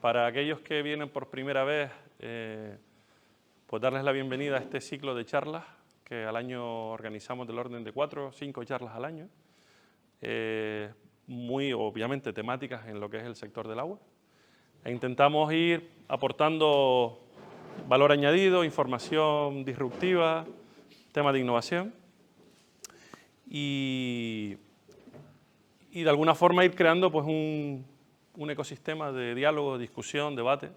para aquellos que vienen por primera vez, pues darles la bienvenida a este ciclo de charlas que al año organizamos del orden de 4 o 5 charlas al año, muy obviamente temáticas en lo que es el sector del agua. E intentamos ir aportando valor añadido, información disruptiva, temas de innovación y de alguna forma ir creando pues un ecosistema de diálogo, discusión, debate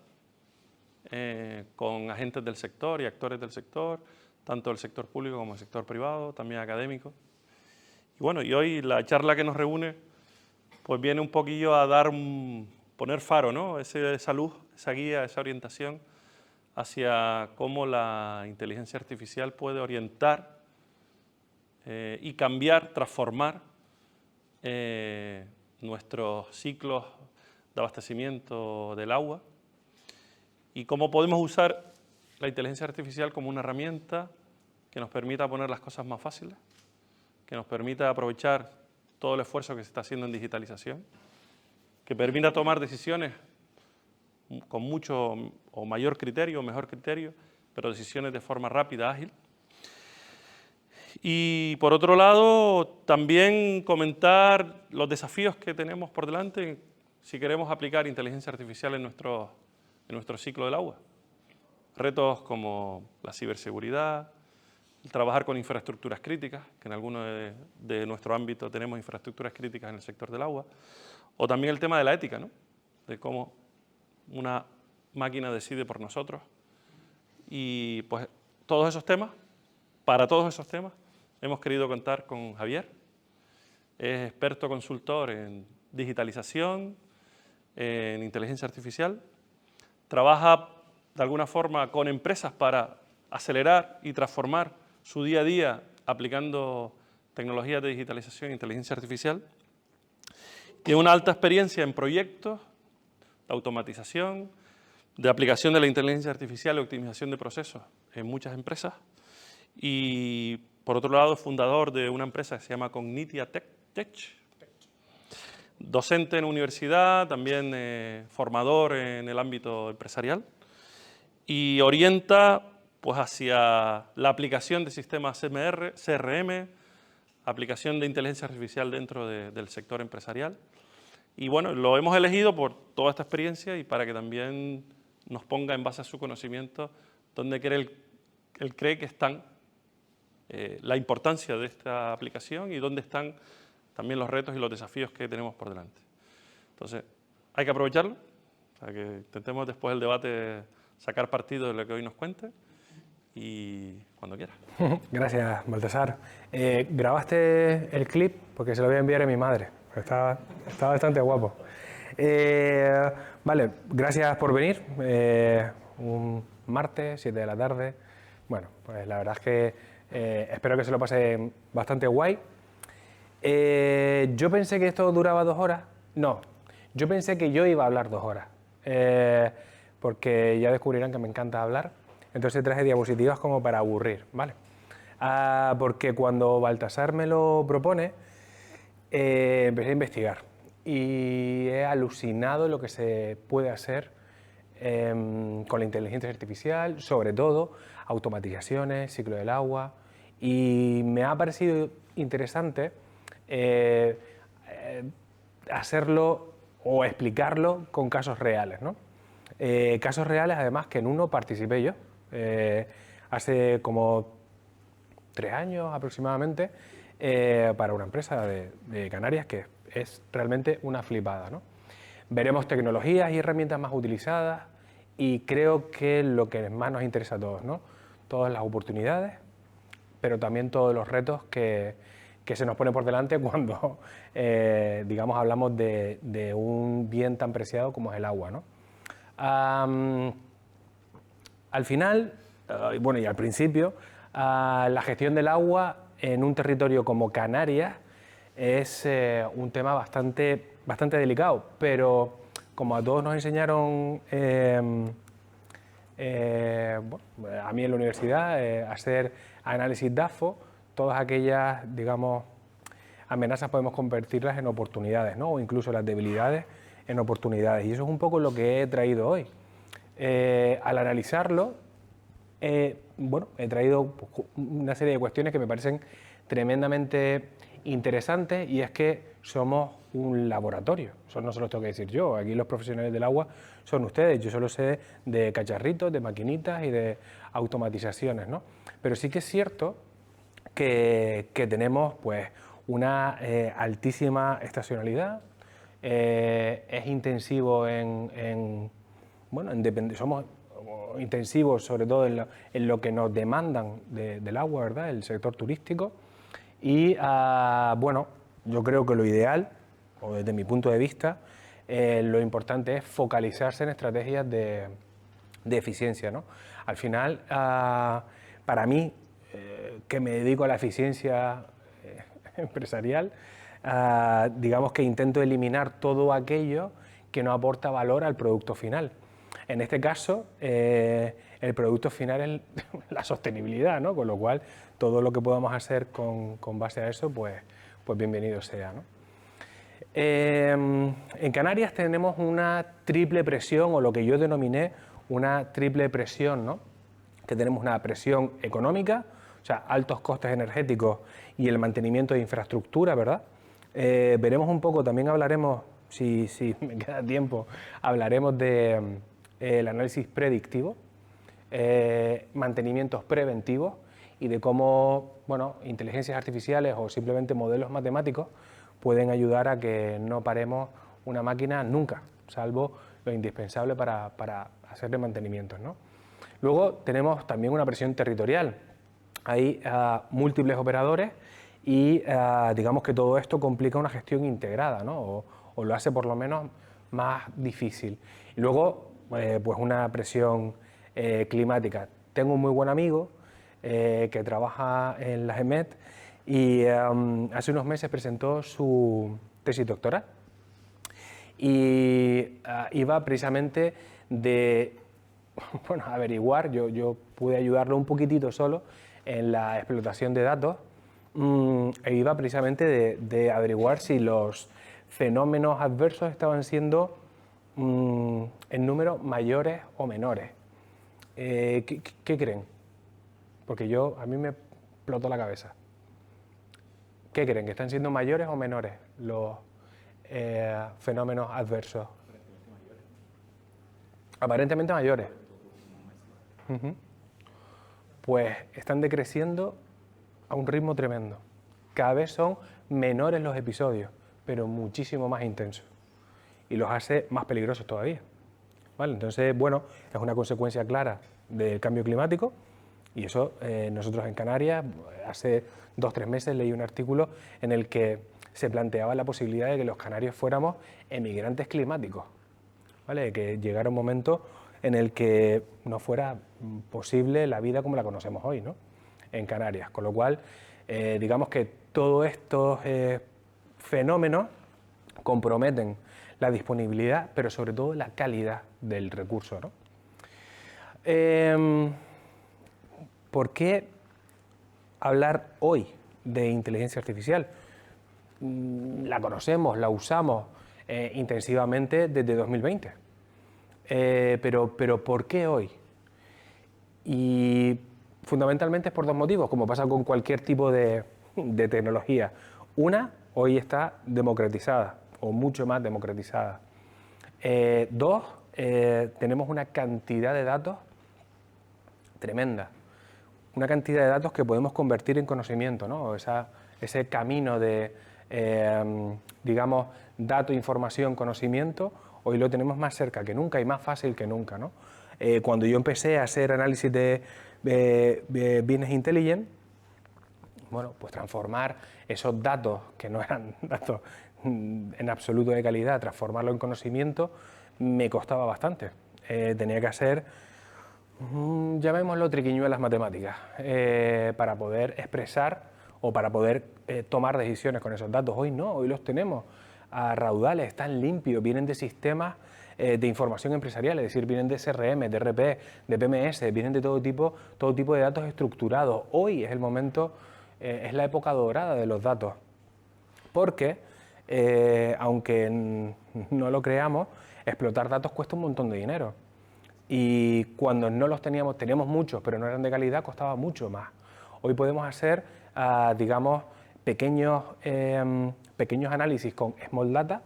con agentes del sector y actores del sector, tanto del sector público como del sector privado, también académico. Y bueno, y hoy la charla que nos reúne pues viene un poquillo a poner faro, ¿no? Esa luz, esa guía, esa orientación hacia cómo la inteligencia artificial puede orientar y cambiar, transformar nuestros ciclos de abastecimiento del agua y cómo podemos usar la inteligencia artificial como una herramienta que nos permita poner las cosas más fáciles, que nos permita aprovechar todo el esfuerzo que se está haciendo en digitalización, que permita tomar decisiones con mucho o mayor criterio o mejor criterio, pero decisiones de forma rápida, ágil. Y por otro lado, también comentar los desafíos que tenemos por delante si queremos aplicar inteligencia artificial en nuestro ciclo del agua. Retos como la ciberseguridad, el trabajar con infraestructuras críticas, que en alguno de nuestro ámbito tenemos infraestructuras críticas en el sector del agua, o también el tema de la ética, ¿no? De cómo una máquina decide por nosotros. Y pues todos esos temas, para todos esos temas, hemos querido contar con Javier. Es experto consultor en digitalización, en inteligencia artificial. Trabaja de alguna forma con empresas para acelerar y transformar su día a día aplicando tecnologías de digitalización e inteligencia artificial. Tiene una alta experiencia en proyectos de automatización, de aplicación de la inteligencia artificial y optimización de procesos en muchas empresas. Y por otro lado, es fundador de una empresa que se llama Cognitia Tech. Docente en universidad, también formador en el ámbito empresarial y orienta pues, hacia la aplicación de sistemas CRM, aplicación de inteligencia artificial dentro del sector empresarial. Y bueno, lo hemos elegido por toda esta experiencia y para que también nos ponga en base a su conocimiento dónde él cree que están la importancia de esta aplicación y dónde están también los retos y los desafíos que tenemos por delante. Entonces, hay que aprovecharlo, para que intentemos después del debate sacar partido de lo que hoy nos cuente y cuando quiera. Gracias, Baltasar. ¿Grabaste el clip? Porque se lo voy a enviar a mi madre. Está bastante guapo. Vale, gracias por venir. Un martes, 7 de la tarde. Bueno, pues la verdad es que espero que se lo pase bastante guay. Yo pensé que esto duraba 2 horas. No, yo pensé que yo iba a hablar 2 horas. Porque ya descubrirán que me encanta hablar. Entonces traje diapositivas como para aburrir, ¿vale? Porque cuando Baltasar me lo propone, empecé a investigar y he alucinado lo que se puede hacer con la inteligencia artificial, sobre todo automatizaciones, ciclo del agua, y me ha parecido interesante hacerlo o explicarlo con casos reales, ¿no? Casos reales, además, que en uno participé yo hace como 3 años aproximadamente para una empresa de Canarias que es realmente una flipada, ¿no? Veremos tecnologías y herramientas más utilizadas y creo que lo que más nos interesa a todos, ¿no? Todas las oportunidades, pero también todos los retos que se nos pone por delante cuando, digamos, hablamos de un bien tan preciado como es el agua, ¿no? Al final, bueno, y al principio, la gestión del agua en un territorio como Canarias es un tema bastante delicado, pero como a todos nos enseñaron, bueno, a mí en la universidad, hacer análisis DAFO, todas aquellas, digamos, amenazas podemos convertirlas en oportunidades, ¿no? O incluso las debilidades en oportunidades. Y eso es un poco lo que he traído hoy. Al analizarlo, bueno, he traído una serie de cuestiones que me parecen tremendamente interesantes, y es que somos un laboratorio. Eso no se lo tengo que decir yo, aquí los profesionales del agua son ustedes. Yo solo sé de cacharritos, de maquinitas y de automatizaciones, ¿no? Pero sí que es cierto que tenemos pues una altísima estacionalidad, es intensivo bueno, somos intensivos sobre todo en lo que nos demandan del agua, ¿verdad?, el sector turístico. Y bueno, yo creo que lo ideal, o desde mi punto de vista, lo importante es focalizarse en estrategias de eficiencia, ¿no? Al final, para mí, que me dedico a la eficiencia empresarial, digamos que intento eliminar todo aquello que no aporta valor al producto final. En este caso, el producto final es la sostenibilidad, ¿no? Con lo cual, todo lo que podamos hacer con base a eso, pues bienvenido sea, ¿no? En Canarias tenemos una triple presión, o lo que yo denominé una triple presión, ¿no? Que tenemos una presión económica, o sea, altos costes energéticos y el mantenimiento de infraestructura, ¿verdad? Veremos un poco, también hablaremos, si me queda tiempo, hablaremos de el análisis predictivo, mantenimientos preventivos, y de cómo, bueno, inteligencias artificiales o simplemente modelos matemáticos pueden ayudar a que no paremos una máquina nunca, salvo lo indispensable para hacerle mantenimientos, ¿no? Luego tenemos también una presión territorial. Hay múltiples operadores y digamos que todo esto complica una gestión integrada, ¿no? O lo hace por lo menos más difícil. Y luego, pues una presión climática. Tengo un muy buen amigo que trabaja en la EMET y hace unos meses presentó su tesis doctoral, y iba precisamente de bueno, averiguar, yo pude ayudarlo un poquitito solo en la explotación de datos, e iba precisamente de averiguar si los fenómenos adversos estaban siendo en números mayores o menores. ¿Qué creen? Porque a mí me explotó la cabeza. ¿Qué creen? ¿Que están siendo mayores o menores los fenómenos adversos? Aparentemente mayores. Pues están decreciendo a un ritmo tremendo. Cada vez son menores los episodios, pero muchísimo más intensos. Y los hace más peligrosos todavía. ¿Vale? Entonces, bueno, es una consecuencia clara del cambio climático, y eso nosotros en Canarias, hace 2 o 3 meses leí un artículo en el que se planteaba la posibilidad de que los canarios fuéramos emigrantes climáticos, ¿vale? Que llegara un momento en el que no fuera posible la vida como la conocemos hoy, ¿no?, en Canarias. Con lo cual, digamos que todos estos fenómenos comprometen la disponibilidad, pero sobre todo la calidad del recurso, ¿no? ¿Por qué hablar hoy de inteligencia artificial? La conocemos, la usamos intensivamente desde 2020. Pero ¿por qué hoy? Y fundamentalmente es por 2 motivos, como pasa con cualquier tipo de tecnología. Una, hoy está democratizada, o mucho más democratizada. 2, tenemos una cantidad de datos tremenda. Una cantidad de datos que podemos convertir en conocimiento, ¿no? Ese camino de, digamos, dato, información, conocimiento, hoy lo tenemos más cerca que nunca y más fácil que nunca, ¿no? Cuando yo empecé a hacer análisis de Business Intelligence, bueno, pues transformar esos datos, que no eran datos en absoluto de calidad, transformarlo en conocimiento, me costaba bastante. Tenía que hacer, llamémoslo triquiñuelas matemáticas, para poder expresar o para poder tomar decisiones con esos datos. Hoy no, hoy los tenemos a raudales, están limpios, vienen de sistemas de información empresarial, es decir, vienen de CRM, de RP, de PMS, vienen de todo tipo de datos estructurados. Hoy es el momento, es la época dorada de los datos, porque aunque no lo creamos, explotar datos cuesta un montón de dinero. Y cuando no los teníamos muchos, pero no eran de calidad, costaba mucho más. Hoy podemos hacer, digamos, pequeños análisis con small data,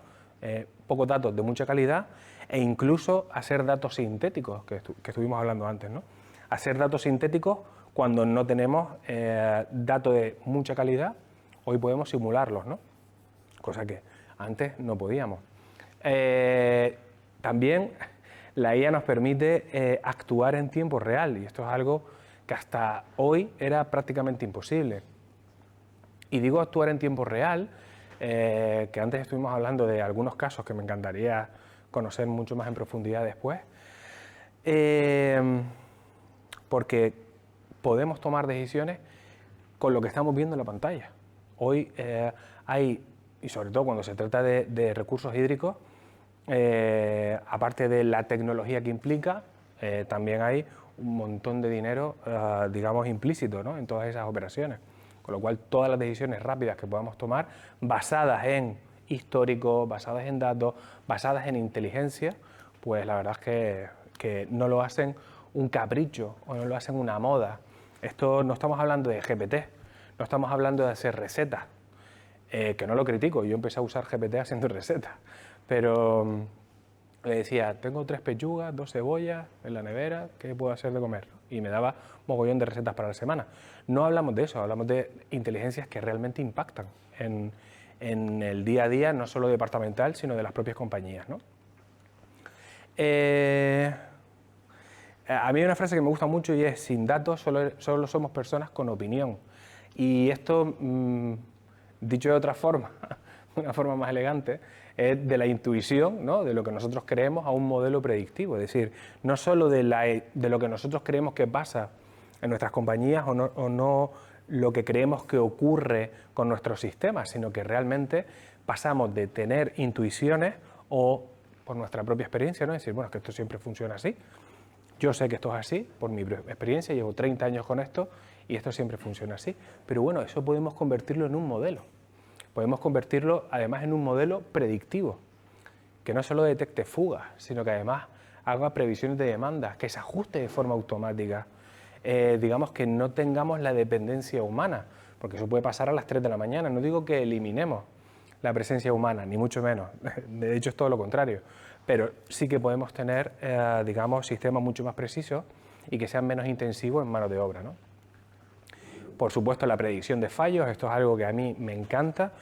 pocos datos de mucha calidad, e incluso hacer datos sintéticos, que estuvimos hablando antes, ¿no? Hacer datos sintéticos cuando no tenemos datos de mucha calidad, hoy podemos simularlos, ¿no? Cosa que antes no podíamos. También la IA nos permite actuar en tiempo real, y esto es algo que hasta hoy era prácticamente imposible. Y digo actuar en tiempo real, que antes estuvimos hablando de algunos casos que me encantaría conocer mucho más en profundidad después, porque podemos tomar decisiones con lo que estamos viendo en la pantalla. Hoy hay, y sobre todo cuando se trata de recursos hídricos, aparte de la tecnología que implica, también hay un montón de dinero, digamos, implícito, ¿no?, en todas esas operaciones. Con lo cual, todas las decisiones rápidas que podamos tomar, basadas en histórico, basadas en datos, basadas en inteligencia, pues la verdad es que no lo hacen un capricho o no lo hacen una moda. Esto no estamos hablando de GPT, no estamos hablando de hacer recetas, que no lo critico, yo empecé a usar GPT haciendo recetas, pero le decía, tengo 3 pechugas, 2 cebollas en la nevera, ¿qué puedo hacer de comer? Y me daba mogollón de recetas para la semana. No hablamos de eso, hablamos de inteligencias que realmente impactan en el día a día, no solo departamental, sino de las propias compañías, ¿no? A mí hay una frase que me gusta mucho y es, sin datos solo somos personas con opinión. Y esto, dicho de otra forma, una forma más elegante, es de la intuición, ¿no?, de lo que nosotros creemos a un modelo predictivo. Es decir, no solo de lo que nosotros creemos que pasa en nuestras compañías o no lo que creemos que ocurre con nuestros sistemas, sino que realmente pasamos de tener intuiciones o por nuestra propia experiencia, ¿no?, decir, bueno, es que esto siempre funciona así. Yo sé que esto es así, por mi experiencia, llevo 30 años con esto y esto siempre funciona así. Pero bueno, eso podemos convertirlo en un modelo. Podemos convertirlo además en un modelo predictivo, que no solo detecte fugas, sino que además haga previsiones de demandas, que se ajuste de forma automática. Digamos que no tengamos la dependencia humana, porque eso puede pasar a las 3 de la mañana. No digo que eliminemos la presencia humana, ni mucho menos. De hecho, es todo lo contrario. Pero sí que podemos tener, digamos, sistemas mucho más precisos y que sean menos intensivos en mano de obra, ¿no? Por supuesto, la predicción de fallos, esto es algo que a mí me encanta.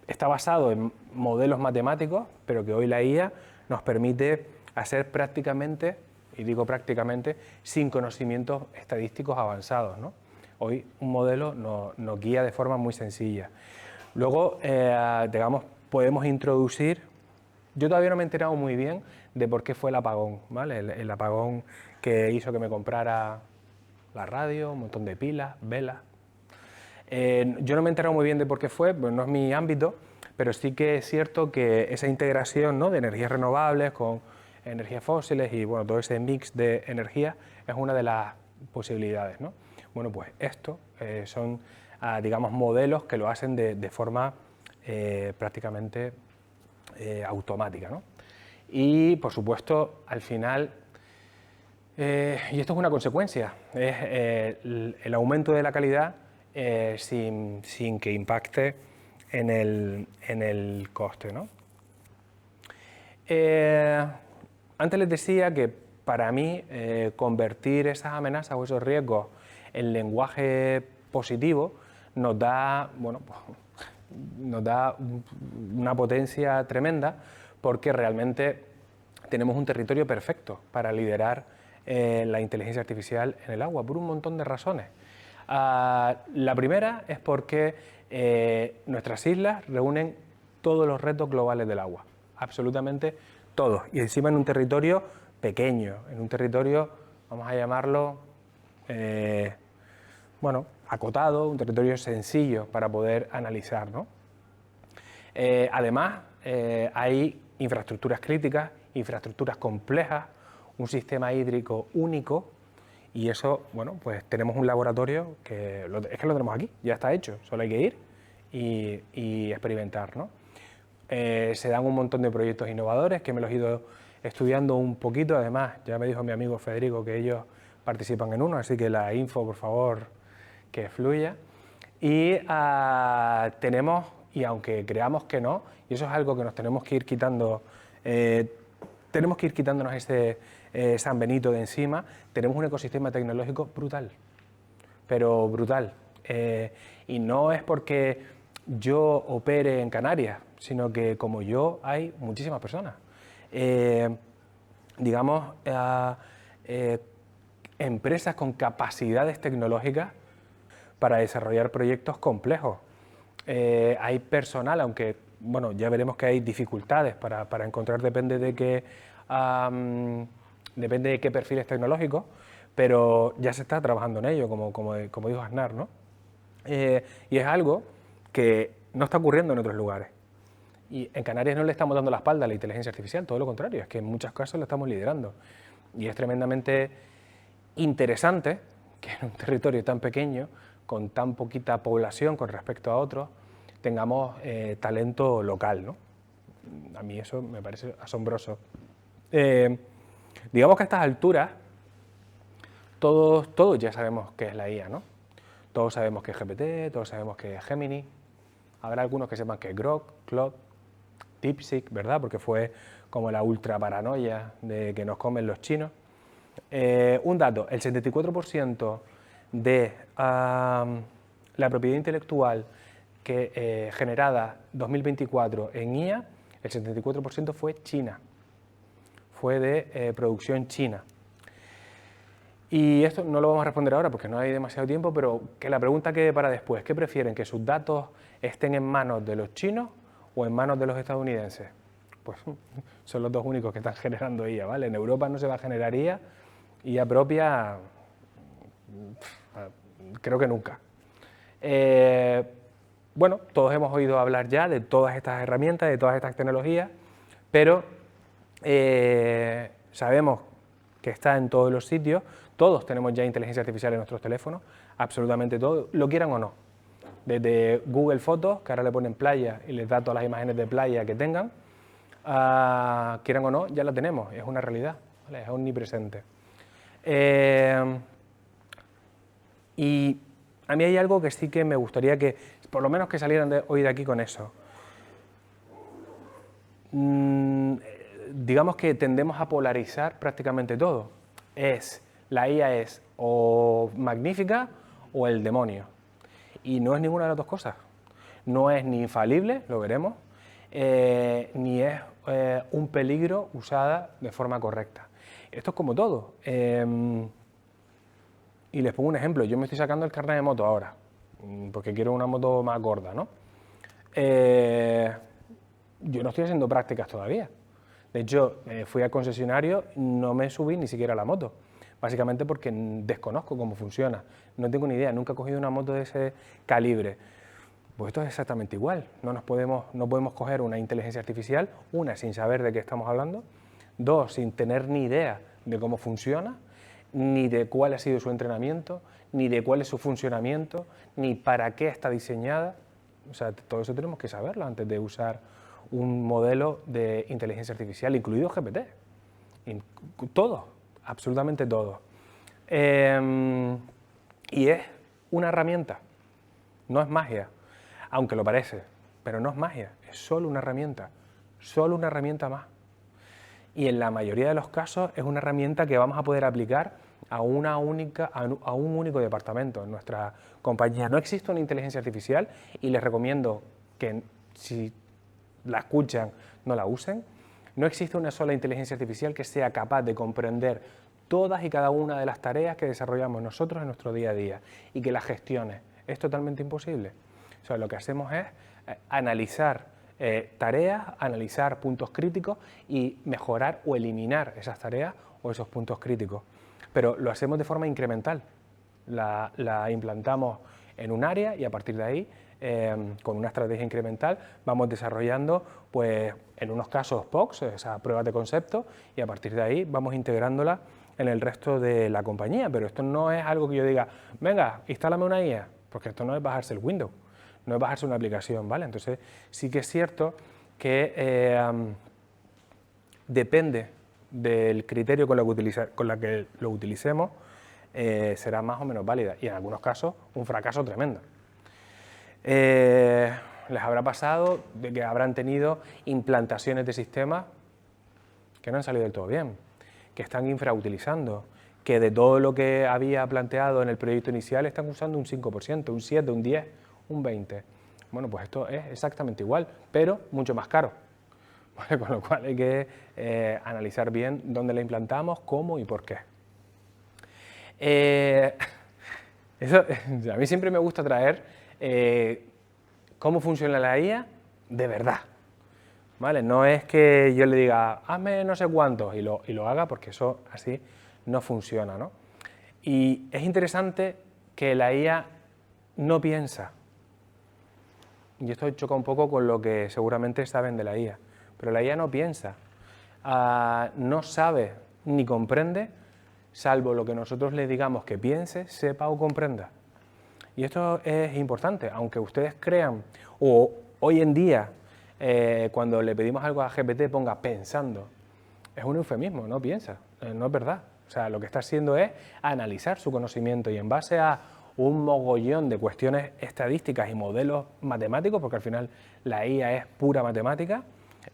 Está basado en modelos matemáticos, pero que hoy la IA nos permite hacer prácticamente, y digo prácticamente, sin conocimientos estadísticos avanzados, ¿no? Hoy un modelo nos guía de forma muy sencilla. Luego, digamos, podemos introducir... Yo todavía no me he enterado muy bien de por qué fue el apagón, ¿vale? El apagón que hizo que me comprara la radio, un montón de pilas, velas. Yo no me he enterado muy bien de por qué fue, pues no es mi ámbito, pero sí que es cierto que esa integración, ¿no?, de energías renovables con energías fósiles y bueno, todo ese mix de energía es una de las posibilidades, ¿no? Bueno, pues esto son, digamos, modelos que lo hacen de forma prácticamente automática, ¿no? Y por supuesto, al final, y esto es una consecuencia, es el aumento de la calidad sin que impacte en el coste, ¿no? Antes les decía que para mí convertir esas amenazas o esos riesgos en lenguaje positivo nos da, bueno, pues, nos da una potencia tremenda, porque realmente tenemos un territorio perfecto para liderar la inteligencia artificial en el agua, por un montón de razones. La primera es porque nuestras islas reúnen todos los retos globales del agua, absolutamente todos, y encima en un territorio pequeño, en un territorio, vamos a llamarlo, bueno, acotado, un territorio sencillo para poder analizar, ¿no? Además, hay infraestructuras críticas, infraestructuras complejas, un sistema hídrico único, y eso, bueno, pues tenemos un laboratorio que es que lo tenemos aquí, ya está hecho, solo hay que ir y experimentar, ¿no? Se dan un montón de proyectos innovadores que me los he ido estudiando un poquito. Además, ya me dijo mi amigo Federico que ellos participan en uno, así que la info, por favor, que fluya. Y tenemos, y aunque creamos que no, y eso es algo que nos tenemos que ir quitando, tenemos que ir quitándonos ese San Benito de encima, tenemos un ecosistema tecnológico brutal, pero brutal. Y no es porque yo opere en Canarias, sino que como yo hay muchísimas personas. Digamos, empresas con capacidades tecnológicas para desarrollar proyectos complejos. Hay personal, aunque bueno, ya veremos que hay dificultades para encontrar, depende de qué perfiles tecnológicos, pero ya se está trabajando en ello, como dijo Aznar, ¿no? Y es algo que no está ocurriendo en otros lugares. Y en Canarias no le estamos dando la espalda a la inteligencia artificial, todo lo contrario, es que en muchos casos la estamos liderando. Y es tremendamente interesante que en un territorio tan pequeño, con tan poquita población con respecto a otros, tengamos talento local, ¿no? A mí eso me parece asombroso. Digamos que a estas alturas todos ya sabemos qué es la IA, ¿no? Todos sabemos qué es GPT, todos sabemos qué es Gemini. Habrá algunos que sepan qué es Grok, Claude, DeepSeek, ¿verdad? Porque fue como la ultra paranoia de que nos comen los chinos. Un dato, el 74% de la propiedad intelectual que generada 2024 en IA, el 74% fue China, fue de producción china. Y esto no lo vamos a responder ahora porque no hay demasiado tiempo, pero que la pregunta quede para después. ¿Qué prefieren, que sus datos estén en manos de los chinos o en manos de los estadounidenses? Pues son los dos únicos que están generando IA, ¿vale? En Europa no se va a generar IA propia, creo que nunca. Bueno, todos hemos oído hablar ya de todas estas herramientas, de todas estas tecnologías, pero sabemos que está en todos los sitios, todos tenemos ya inteligencia artificial en nuestros teléfonos, absolutamente todos, lo quieran o no. Desde Google Fotos, que ahora le ponen playa y les da todas las imágenes de playa que tengan, quieran o no, ya la tenemos, es una realidad, ¿vale? Es omnipresente. Y a mí hay algo que sí que me gustaría que, por lo menos que salieran hoy de aquí con eso. Digamos que tendemos a polarizar prácticamente todo. La IA es o magnífica o el demonio. Y no es ninguna de las dos cosas. No es ni infalible, lo veremos, ni es un peligro usada de forma correcta. Esto es como todo. Y les pongo un ejemplo. Yo me estoy sacando el carnet de moto ahora, porque quiero una moto más gorda, ¿no? Yo no estoy haciendo prácticas todavía. De hecho, fui al concesionario, no me subí ni siquiera a la moto, básicamente porque desconozco cómo funciona, no tengo ni idea, nunca he cogido una moto de ese calibre. Pues esto es exactamente igual, no podemos coger una inteligencia artificial, una, sin saber de qué estamos hablando, dos, sin tener ni idea de cómo funciona, ni de cuál ha sido su entrenamiento, ni de cuál es su funcionamiento, ni para qué está diseñada. O sea, todo eso tenemos que saberlo antes de usar un modelo de inteligencia artificial, incluido GPT. Todo, absolutamente todo. Y es una herramienta, no es magia, aunque lo parece, pero no es magia, es solo una herramienta más. Y en la mayoría de los casos es una herramienta que vamos a poder aplicar a un único departamento en nuestra compañía. No existe una inteligencia artificial y les recomiendo que si la escuchan, no la usen. No existe una sola inteligencia artificial que sea capaz de comprender todas y cada una de las tareas que desarrollamos nosotros en nuestro día a día y que las gestione. Es totalmente imposible. O sea, lo que hacemos es analizar tareas, analizar puntos críticos y mejorar o eliminar esas tareas o esos puntos críticos. Pero lo hacemos de forma incremental. La implantamos en un área y a partir de ahí, con una estrategia incremental, vamos desarrollando, pues, en unos casos POCs, esas pruebas de concepto, y a partir de ahí vamos integrándola en el resto de la compañía. Pero esto no es algo que yo diga, venga, instálame una IA, porque esto no es bajarse el Windows, no es bajarse una aplicación, ¿vale? Entonces sí que es cierto que depende del criterio con la que lo utilicemos, será más o menos válida y en algunos casos un fracaso tremendo. Les habrá pasado de que habrán tenido implantaciones de sistemas que no han salido del todo bien, que están infrautilizando, que de todo lo que había planteado en el proyecto inicial están usando un 5%, un 7%, un 10%, un 20%. Bueno, pues esto es exactamente igual, pero mucho más caro. ¿Vale? Con lo cual hay que analizar bien dónde la implantamos, cómo y por qué. Eso, a mí siempre me gusta traer cómo funciona la IA de verdad. ¿Vale? No es que yo le diga, hazme no sé cuántos y lo haga, porque eso así no funciona, ¿no? Y es interesante que la IA no piensa. Y esto choca un poco con lo que seguramente saben de la IA. Pero la IA no piensa, no sabe ni comprende, salvo lo que nosotros le digamos que piense, sepa o comprenda. Y esto es importante, aunque ustedes crean, o hoy en día, cuando le pedimos algo a GPT ponga pensando, es un eufemismo, no piensa, no es verdad. O sea, lo que está haciendo es analizar su conocimiento y en base a un mogollón de cuestiones estadísticas y modelos matemáticos, porque al final la IA es pura matemática,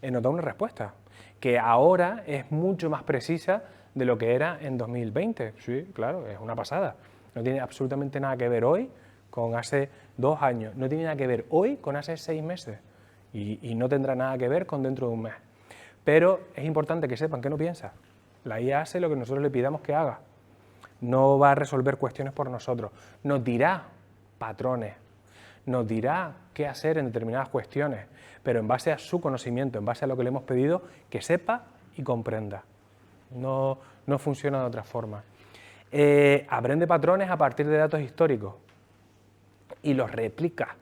nos da una respuesta, que ahora es mucho más precisa de lo que era en 2020. Sí, claro, es una pasada. No tiene absolutamente nada que ver hoy con hace 2 años, no tiene nada que ver hoy con hace 6 meses y no tendrá nada que ver con dentro de un mes. Pero es importante que sepan que no piensa. La IA hace lo que nosotros le pidamos que haga. No va a resolver cuestiones por nosotros. Nos dirá patrones, nos dirá qué hacer en determinadas cuestiones, pero en base a su conocimiento, en base a lo que le hemos pedido, que sepa y comprenda. No funciona de otra forma. Aprende patrones a partir de datos históricos y los replica.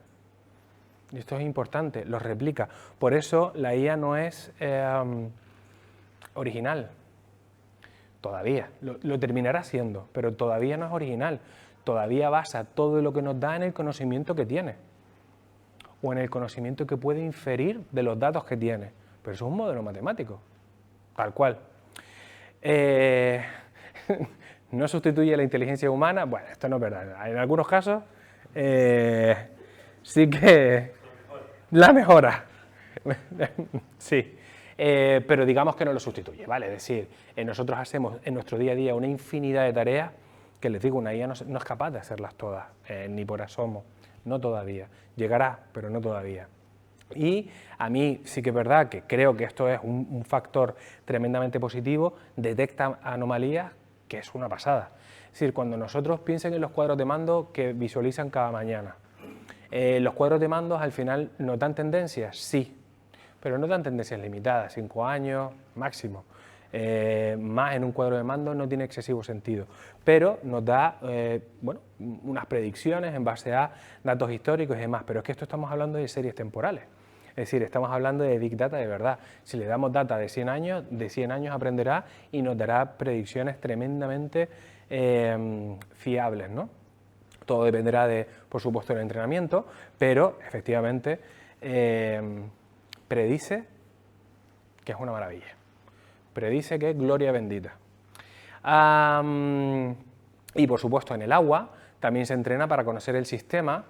Y esto es importante, los replica. Por eso la IA no es original. Todavía, lo terminará siendo, pero todavía no es original. Todavía basa todo lo que nos da en el conocimiento que tiene o en el conocimiento que puede inferir de los datos que tiene. Pero eso es un modelo matemático, tal cual. ¿No sustituye a la inteligencia humana? Bueno, esto no es verdad. En algunos casos sí que la mejora. Sí. Pero digamos que no lo sustituye, ¿vale? Es decir, nosotros hacemos en nuestro día a día una infinidad de tareas que, les digo, una IA no es capaz de hacerlas todas, ni por asomo, no todavía. Llegará, pero no todavía. Y a mí sí que es verdad que creo que esto es un factor tremendamente positivo, detecta anomalías, que es una pasada. Es decir, cuando nosotros piensen en los cuadros de mando que visualizan cada mañana, los cuadros de mandos al final nos dan tendencias, sí, pero no dan tendencias limitadas, 5 años máximo. Más en un cuadro de mando no tiene excesivo sentido, pero nos da bueno, unas predicciones en base a datos históricos y demás, pero es que esto estamos hablando de series temporales, es decir, estamos hablando de Big Data de verdad. Si le damos data de 100 años aprenderá y nos dará predicciones tremendamente fiables, ¿no? Todo dependerá de, por supuesto, del entrenamiento, pero efectivamente predice que es una maravilla. Predice que es gloria bendita. Y por supuesto en el agua también se entrena para conocer el sistema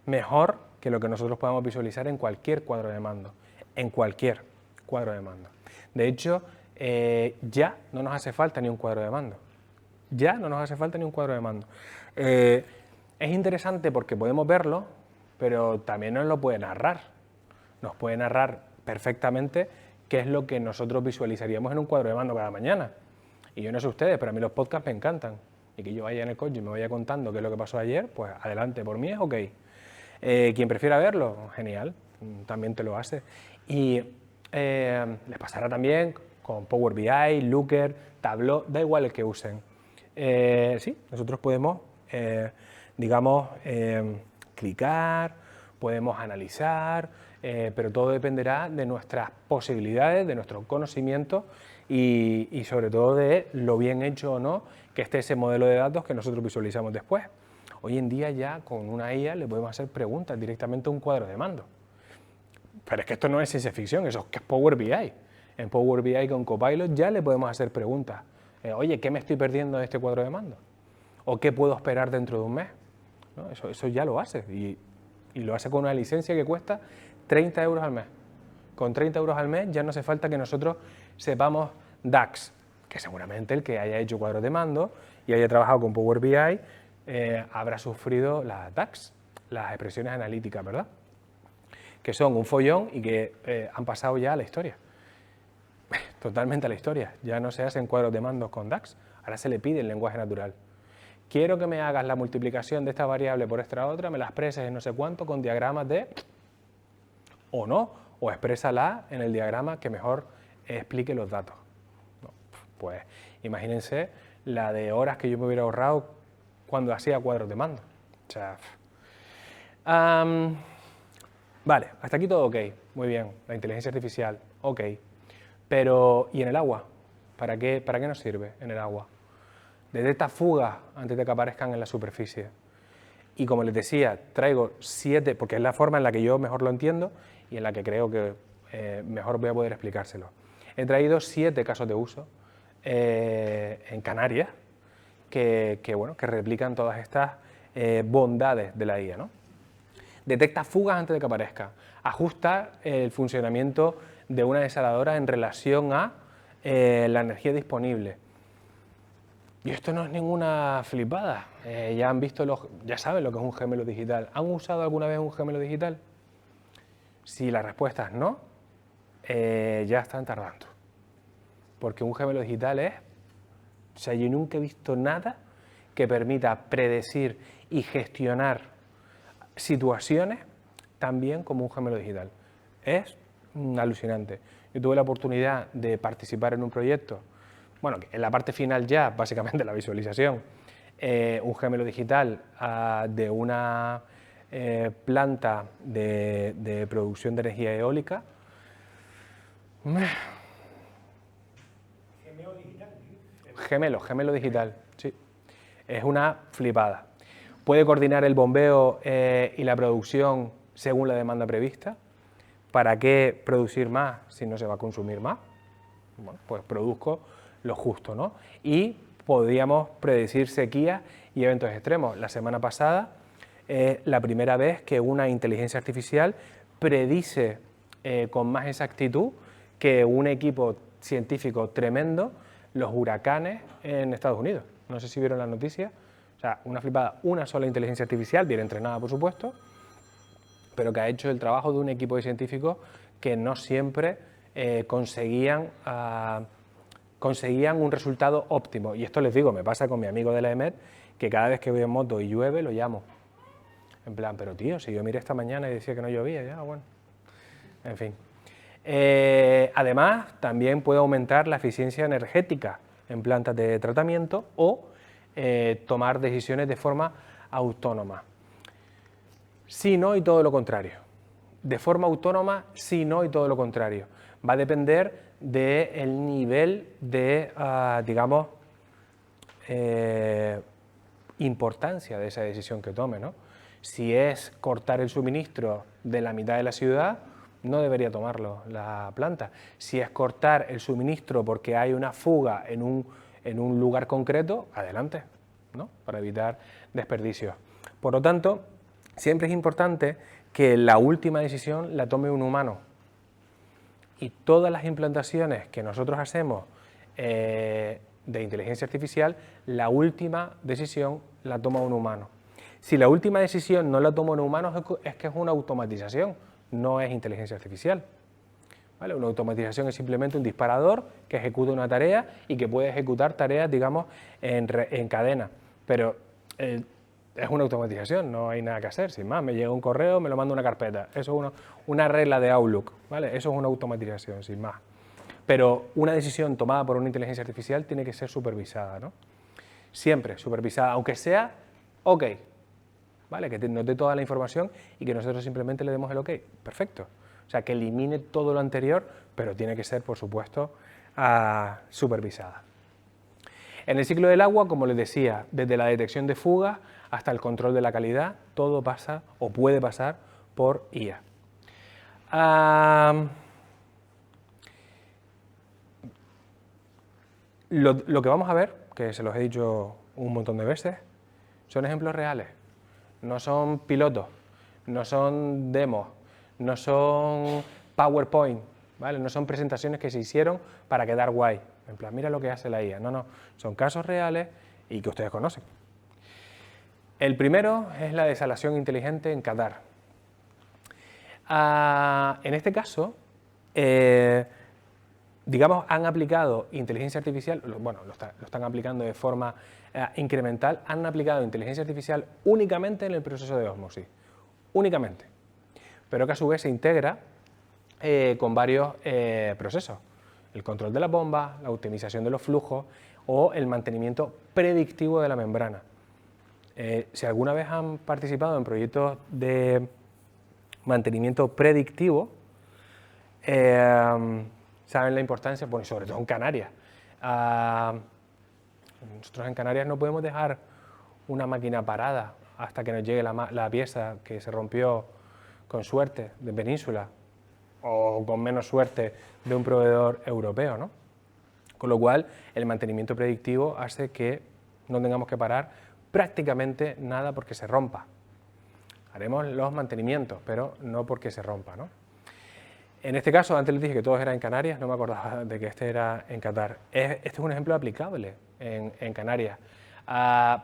mejor que lo que nosotros podamos visualizar en cualquier cuadro de mando. En cualquier cuadro de mando. De hecho, ya no nos hace falta ni un cuadro de mando. Ya no nos hace falta ni un cuadro de mando. Es interesante porque podemos verlo, pero también nos lo puede narrar. Nos puede narrar perfectamente qué es lo que nosotros visualizaríamos en un cuadro de mando cada mañana. Y yo no sé ustedes, pero a mí los podcasts me encantan. Y que yo vaya en el coche y me vaya contando qué es lo que pasó ayer, pues adelante, por mí es ok. Quien prefiera verlo, genial, también te lo hace. Y les pasará también con Power BI, Looker, Tableau, da igual el que usen. Sí, nosotros podemos, digamos, clicar, podemos analizar, pero todo dependerá de nuestras posibilidades, de nuestro conocimiento y sobre todo de lo bien hecho o no que esté ese modelo de datos que nosotros visualizamos después. Hoy en día ya con una IA le podemos hacer preguntas directamente a un cuadro de mando. Pero es que esto no es ciencia ficción, eso es que es Power BI. En Power BI con Copilot ya le podemos hacer preguntas. Oye, ¿qué me estoy perdiendo de este cuadro de mando? ¿O qué puedo esperar dentro de un mes? ¿No? Eso ya lo hace y lo hace con una licencia que cuesta 30 euros al mes. Con 30 euros al mes ya no hace falta que nosotros sepamos DAX, que seguramente el que haya hecho cuadros de mando y haya trabajado con Power BI habrá sufrido las DAX, las expresiones analíticas, ¿verdad? Que son un follón y que han pasado ya a la historia. Totalmente a la historia. Ya no se hacen cuadros de mandos con DAX, ahora se le pide el lenguaje natural. Quiero que me hagas la multiplicación de esta variable por esta otra, me la expreses en no sé cuánto con diagramas de... o no, o exprésala en el diagrama que mejor explique los datos. No, pues imagínense la de horas que yo me hubiera ahorrado cuando hacía cuadros de mando. O sea, vale, hasta aquí todo ok, muy bien, la inteligencia artificial, ok. Pero, ¿y en el agua? ¿Para qué nos sirve en el agua? Detecta fugas antes de que aparezcan en la superficie. Y como les decía, traigo 7, porque es la forma en la que yo mejor lo entiendo y en la que creo que mejor voy a poder explicárselo. He traído 7 casos de uso en Canarias que replican todas estas bondades de la IA, ¿no? Detecta fugas antes de que aparezca. Ajusta el funcionamiento de una desaladora en relación a la energía disponible. Y esto no es ninguna flipada. Ya han visto ya saben lo que es un gemelo digital. ¿Han usado alguna vez un gemelo digital? Si la respuesta es no, ya están tardando. Porque un gemelo digital es... O sea, yo nunca he visto nada que permita predecir y gestionar situaciones tan bien como un gemelo digital. Es alucinante. Yo tuve la oportunidad de participar en un proyecto, bueno, en la parte final ya, básicamente la visualización, un gemelo digital de una planta de producción de energía eólica. Gemelo digital, sí. Es una flipada. Puede coordinar el bombeo y la producción según la demanda prevista. ¿Para qué producir más si no se va a consumir más? Bueno, pues produzco lo justo, ¿no? Y podríamos predecir sequías y eventos extremos. La semana pasada, la primera vez que una inteligencia artificial predice con más exactitud que un equipo científico tremendo los huracanes en Estados Unidos. No sé si vieron la noticia. O sea, una flipada, una sola inteligencia artificial, bien entrenada por supuesto, pero que ha hecho el trabajo de un equipo de científicos que no siempre conseguían un resultado óptimo. Y esto les digo, me pasa con mi amigo de la EMET, que cada vez que voy en moto y llueve, lo llamo. En plan, pero tío, si yo miré esta mañana y decía que no llovía, ya, bueno. En fin. Además, también puede aumentar la eficiencia energética en plantas de tratamiento o tomar decisiones de forma autónoma. Sí, no y todo lo contrario. De forma autónoma, sí, no y todo lo contrario. Va a depender del nivel de, digamos, importancia de esa decisión que tome, ¿no? Si es cortar el suministro de la mitad de la ciudad, no debería tomarlo la planta. Si es cortar el suministro porque hay una fuga en un lugar concreto, adelante, ¿no? Para evitar desperdicios. Por lo tanto, siempre es importante que la última decisión la tome un humano. Y todas las implantaciones que nosotros hacemos de inteligencia artificial, la última decisión la toma un humano. Si la última decisión no la toma un humano, es que es una automatización, no es inteligencia artificial. ¿Vale? Una automatización es simplemente un disparador que ejecuta una tarea y que puede ejecutar tareas, digamos, en cadena. Pero es una automatización, no hay nada que hacer, sin más. Me llega un correo, me lo manda una carpeta. Eso es una regla de Outlook, ¿vale? Eso es una automatización, sin más. Pero una decisión tomada por una inteligencia artificial tiene que ser supervisada, ¿no? Siempre supervisada, aunque sea OK, ¿vale? Que nos dé toda la información y que nosotros simplemente le demos el OK. Perfecto. O sea, que elimine todo lo anterior, pero tiene que ser, por supuesto, supervisada. En el ciclo del agua, como les decía, desde la detección de fugas hasta el control de la calidad, todo pasa o puede pasar por IA. Lo que vamos a ver, que se los he dicho un montón de veces, son ejemplos reales. No son pilotos, no son demos, no son PowerPoint, ¿vale? No son presentaciones que se hicieron para quedar guay. En plan, mira lo que hace la IA. No, no, son casos reales y que ustedes conocen. El primero es la desalación inteligente en Qatar. En este caso, digamos, han aplicado inteligencia artificial, bueno, lo están aplicando de forma incremental, han aplicado inteligencia artificial únicamente en el proceso de ósmosis, únicamente, pero que a su vez se integra con varios procesos, el control de las bombas, la optimización de los flujos o el mantenimiento predictivo de la membrana. Si alguna vez han participado en proyectos de mantenimiento predictivo, saben la importancia, bueno, y sobre todo en Canarias. Nosotros en Canarias no podemos dejar una máquina parada hasta que nos llegue la pieza que se rompió con suerte de Península o con menos suerte de un proveedor europeo, ¿no? Con lo cual, el mantenimiento predictivo hace que no tengamos que parar prácticamente nada porque se rompa. Haremos los mantenimientos, pero no porque se rompa, ¿no? En este caso, antes les dije que todos eran en Canarias, no me acordaba de que este era en Qatar. Este es un ejemplo aplicable en Canarias,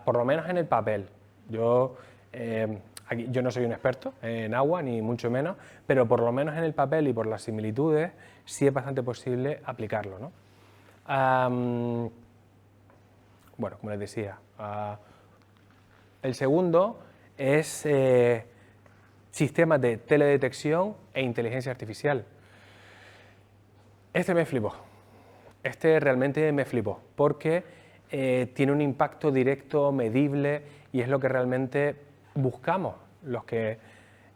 por lo menos en el papel. Yo no soy un experto en agua, ni mucho menos, pero por lo menos en el papel y por las similitudes sí es bastante posible aplicarlo, ¿no? Bueno, como les decía, el segundo es sistemas de teledetección e inteligencia artificial. Este me flipó, este realmente me flipó, porque tiene un impacto directo, medible, y es lo que realmente buscamos los que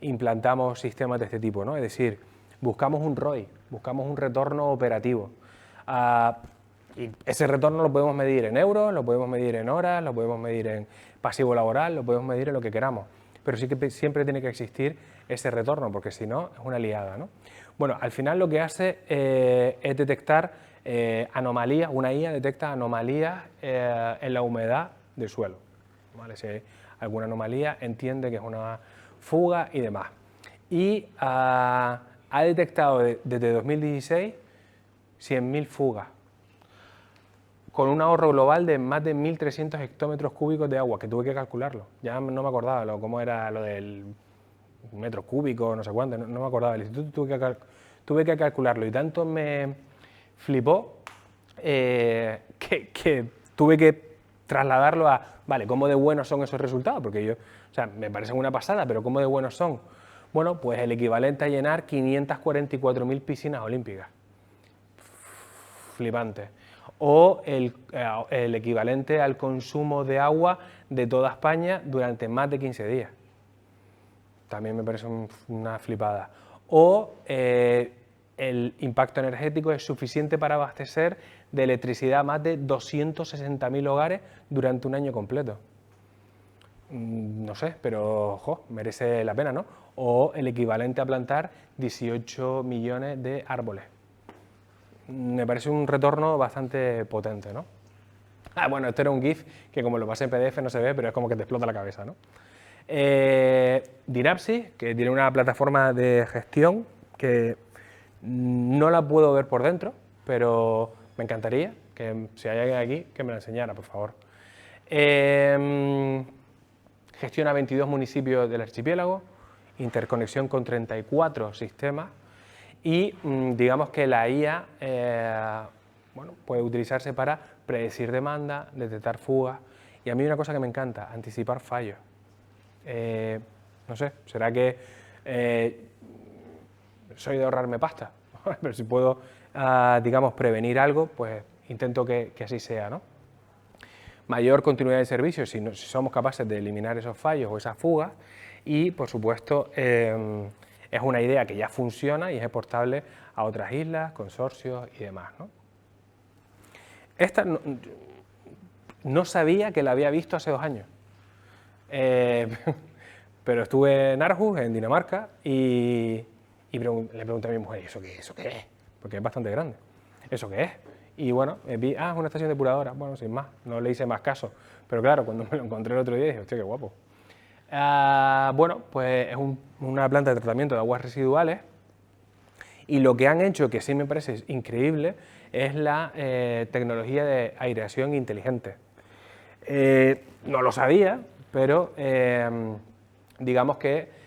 implantamos sistemas de este tipo, ¿no? Es decir, buscamos un ROI, buscamos un retorno operativo. Y ese retorno lo podemos medir en euros, lo podemos medir en horas, lo podemos medir en pasivo laboral, lo podemos medir en lo que queramos. Pero sí que siempre tiene que existir ese retorno, porque si no, es una liada, ¿no? Bueno, al final lo que hace es detectar anomalías, una IA detecta anomalías en la humedad del suelo, ¿vale? Si hay alguna anomalía, entiende que es una fuga y demás. Y ha detectado desde 2016 100.000 fugas, con un ahorro global de más de 1.300 hectómetros cúbicos de agua, que tuve que calcularlo. Ya no me acordaba cómo era lo del metro cúbico, no sé cuánto, no me acordaba del instituto, tuve que calcularlo. Y tanto me flipó que tuve que trasladarlo a, vale, ¿cómo de buenos son esos resultados? Porque yo, o sea, me parecen una pasada, pero ¿cómo de buenos son? Bueno, pues el equivalente a llenar 544.000 piscinas olímpicas. Flipante. O el equivalente al consumo de agua de toda España durante más de 15 días. También me parece una flipada. O el impacto energético es suficiente para abastecer de electricidad a más de 260.000 hogares durante un año completo. No sé, pero ojo, merece la pena, ¿no? O el equivalente a plantar 18 millones de árboles. Me parece un retorno bastante potente, ¿no? Bueno, esto era un GIF que como lo pasé en PDF no se ve, pero es como que te explota la cabeza, ¿no? Dynapsis, que tiene una plataforma de gestión que no la puedo ver por dentro, pero me encantaría que si hay alguien aquí que me la enseñara, por favor. Gestiona 22 municipios del archipiélago, interconexión con 34 sistemas y digamos que la IA bueno, puede utilizarse para predecir demanda, detectar fugas y a mí una cosa que me encanta, anticipar fallos. No sé, será que soy de ahorrarme pasta, pero si puedo, digamos, prevenir algo, pues intento que así sea, ¿no? Mayor continuidad de servicio si somos capaces de eliminar esos fallos o esas fugas y, por supuesto, es una idea que ya funciona y es exportable a otras islas, consorcios y demás, ¿no? Esta no sabía que la había visto hace 2 años, pero estuve en Aarhus, en Dinamarca, y Y le pregunté a mi mujer, ¿eso qué es? Porque es bastante grande. ¿Eso qué es? Y bueno, vi, es una estación depuradora. Bueno, sin más, no le hice más caso. Pero claro, cuando me lo encontré el otro día dije, hostia, qué guapo. Bueno, pues es una planta de tratamiento de aguas residuales. Y lo que han hecho, que sí me parece increíble, es la tecnología de aireación inteligente. No lo sabía, pero digamos que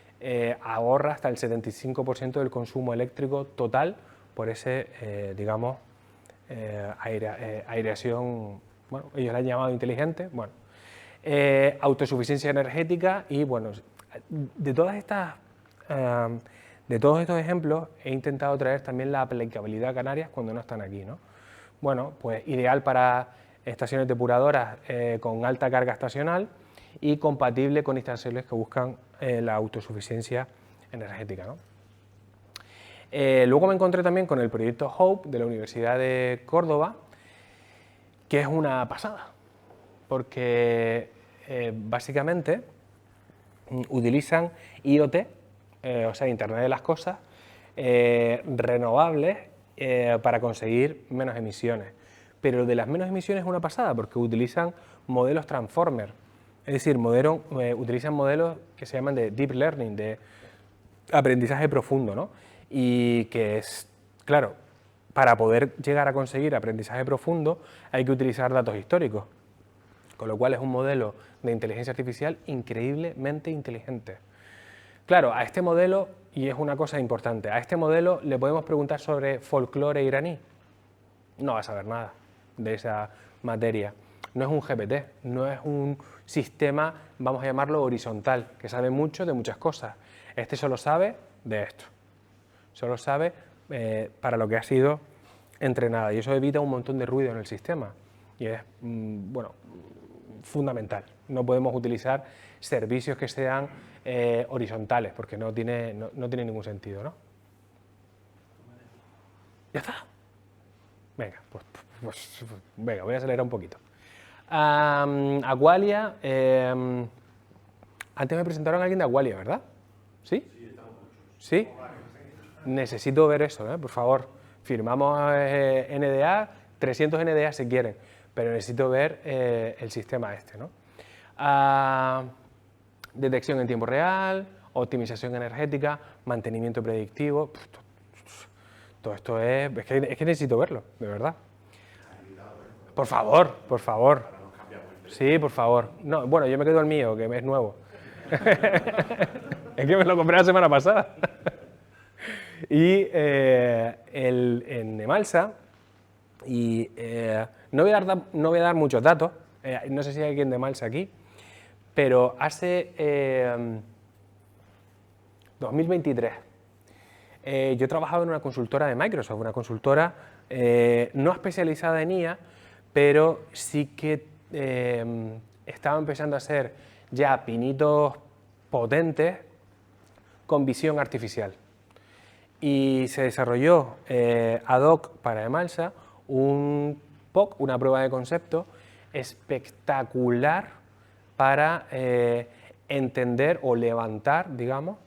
ahorra hasta el 75% del consumo eléctrico total por ese, digamos, aireación, bueno, ellos la han llamado inteligente, bueno, autosuficiencia energética y, bueno, de todas estas, de todos estos ejemplos he intentado traer también la aplicabilidad a Canarias cuando no están aquí, ¿no? Bueno, pues ideal para estaciones depuradoras con alta carga estacional y compatible con instalaciones que buscan la autosuficiencia energética, ¿no? Luego me encontré también con el proyecto HOPE de la Universidad de Córdoba, que es una pasada, porque básicamente utilizan IoT, o sea, Internet de las Cosas, renovables para conseguir menos emisiones. Pero lo de las menos emisiones es una pasada, porque utilizan modelos Transformer, es decir, utilizan modelos que se llaman de Deep Learning, de aprendizaje profundo, ¿no? Y que es, claro, para poder llegar a conseguir aprendizaje profundo hay que utilizar datos históricos, con lo cual es un modelo de inteligencia artificial increíblemente inteligente. Claro, a este modelo, y es una cosa importante, a este modelo le podemos preguntar sobre folclore iraní. No va a saber nada de esa materia. No es un GPT, no es un sistema, vamos a llamarlo horizontal, que sabe mucho de muchas cosas. Este solo sabe de esto, solo sabe para lo que ha sido entrenada, y eso evita un montón de ruido en el sistema, y es, bueno, fundamental. No podemos utilizar servicios que sean horizontales, porque no tiene ningún sentido, ¿no? ¿Ya está? Venga, pues venga, voy a acelerar un poquito. Aqualia, antes me presentaron a alguien de Aqualia, ¿verdad? ¿Sí? ¿Sí? Necesito ver eso, por favor. Firmamos NDA, 300 NDA si quieren, pero necesito ver el sistema este, ¿no? Detección en tiempo real, optimización energética, mantenimiento predictivo. Todo esto es que necesito verlo, de verdad. Por favor, por favor. Sí, por favor. No, bueno, yo me quedo el mío, que es nuevo. Es que me lo compré la semana pasada. Y en Emalsa, y no voy a dar muchos datos, no sé si hay alguien de Emalsa aquí, pero hace 2023 yo trabajaba en una consultora de Microsoft, una consultora no especializada en IA, pero sí que estaba empezando a hacer ya pinitos potentes con visión artificial. Y se desarrolló ad hoc para Emalsa un POC, una prueba de concepto espectacular para entender o levantar, digamos,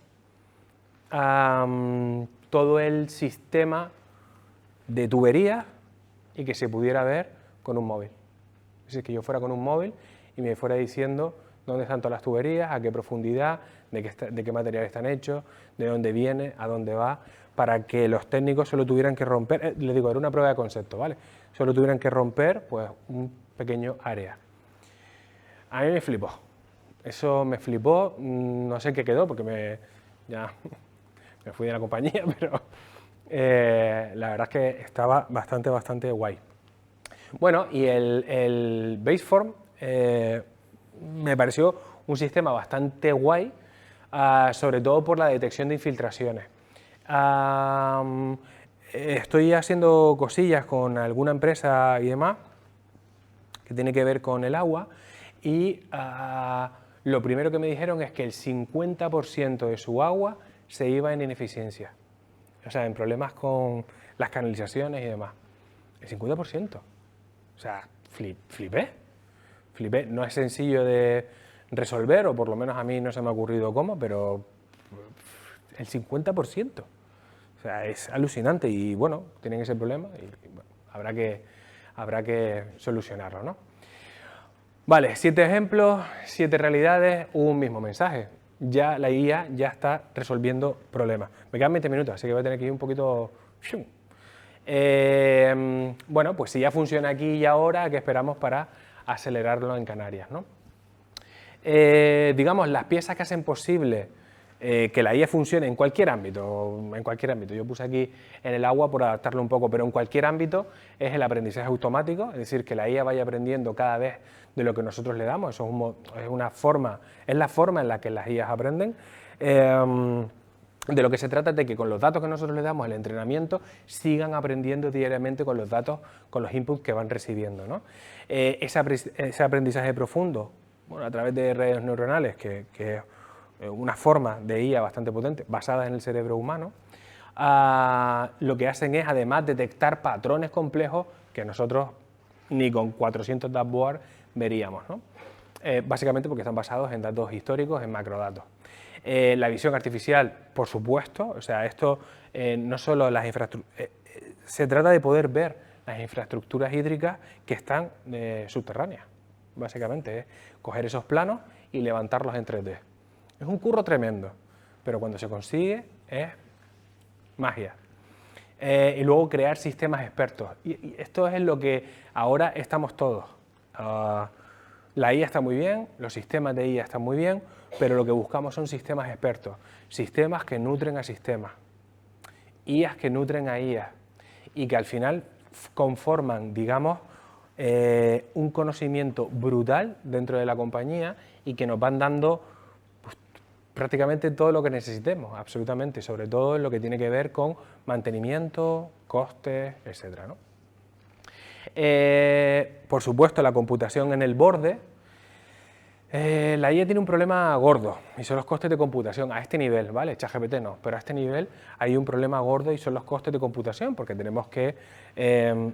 todo el sistema de tuberías y que se pudiera ver con un móvil. Es decir, que yo fuera con un móvil y me fuera diciendo dónde están todas las tuberías, a qué profundidad, de qué material están hechos, de dónde viene, a dónde va, para que los técnicos solo tuvieran que romper, les digo, era una prueba de concepto, ¿vale? Solo tuvieran que romper pues un pequeño área. A mí me flipó, eso me flipó, no sé qué quedó porque ya me fui de la compañía, pero la verdad es que estaba bastante guay. Bueno, y el Baseform me pareció un sistema bastante guay, sobre todo por la detección de infiltraciones. Estoy haciendo cosillas con alguna empresa y demás que tiene que ver con el agua y lo primero que me dijeron es que el 50% de su agua se iba en ineficiencia, o sea, en problemas con las canalizaciones y demás. El 50%. O sea, flipé. No es sencillo de resolver, o por lo menos a mí no se me ha ocurrido cómo, pero el 50%. O sea, es alucinante y bueno, tienen ese problema y bueno, habrá que solucionarlo, ¿no? Vale, 7 ejemplos, 7 realidades, un mismo mensaje. Ya la IA ya está resolviendo problemas. Me quedan 20 minutos, así que voy a tener que ir un poquito... bueno, pues si ya funciona aquí y ahora, ¿qué esperamos para acelerarlo en Canarias, ¿no? Digamos, las piezas que hacen posible que la IA funcione en cualquier ámbito, yo puse aquí en el agua por adaptarlo un poco, pero en cualquier ámbito es el aprendizaje automático, es decir, que la IA vaya aprendiendo cada vez de lo que nosotros le damos, eso es la forma en la que las IAs aprenden. De lo que se trata es de que con los datos que nosotros le damos, el entrenamiento, sigan aprendiendo diariamente con los datos, con los inputs que van recibiendo, ¿no? Ese aprendizaje profundo, bueno, a través de redes neuronales, que es una forma de IA bastante potente, basada en el cerebro humano, lo que hacen es además detectar patrones complejos que nosotros ni con 400 dashboards veríamos, ¿no? Básicamente porque están basados en datos históricos, en macrodatos. La visión artificial, por supuesto, o sea, esto no solo las infraestructuras, se trata de poder ver las infraestructuras hídricas que están subterráneas, básicamente, es coger esos planos y levantarlos en 3D. Es un curro tremendo, pero cuando se consigue es magia. Y luego crear sistemas expertos. Y esto es en lo que ahora estamos todos. La IA está muy bien, los sistemas de IA están muy bien, pero lo que buscamos son sistemas expertos, sistemas que nutren a sistemas, IAs que nutren a IAs y que al final conforman, digamos, un conocimiento brutal dentro de la compañía y que nos van dando pues, prácticamente todo lo que necesitemos, absolutamente, sobre todo en lo que tiene que ver con mantenimiento, costes, etcétera, ¿no? Por supuesto, la computación en el borde. La IA tiene un problema gordo y son los costes de computación a este nivel, ¿vale? ChatGPT no, pero a este nivel hay un problema gordo y son los costes de computación porque tenemos que,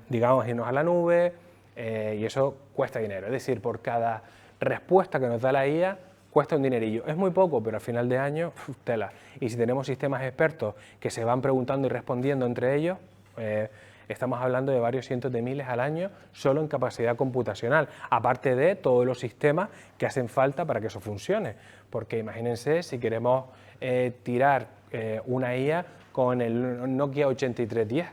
digamos, irnos a la nube y eso cuesta dinero. Es decir, por cada respuesta que nos da la IA cuesta un dinerillo. Es muy poco, pero al final de año, tela. Y si tenemos sistemas expertos que se van preguntando y respondiendo entre ellos, estamos hablando de varios cientos de miles al año solo en capacidad computacional, aparte de todos los sistemas que hacen falta para que eso funcione. Porque imagínense si queremos tirar una IA con el Nokia 8310.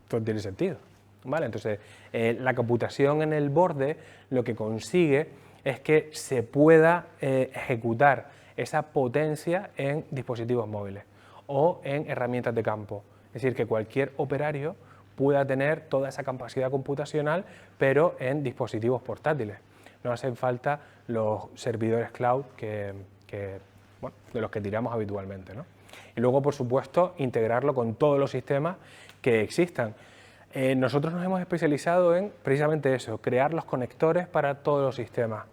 Todo tiene sentido. ¿Vale? Entonces, la computación en el borde lo que consigue es que se pueda ejecutar esa potencia en dispositivos móviles o en herramientas de campo. Es decir, que cualquier operario pueda tener toda esa capacidad computacional, pero en dispositivos portátiles. No hacen falta los servidores cloud bueno, de los que tiramos habitualmente, ¿no? Y luego, por supuesto, integrarlo con todos los sistemas que existan. Nosotros nos hemos especializado en precisamente eso, crear los conectores para todos los sistemas.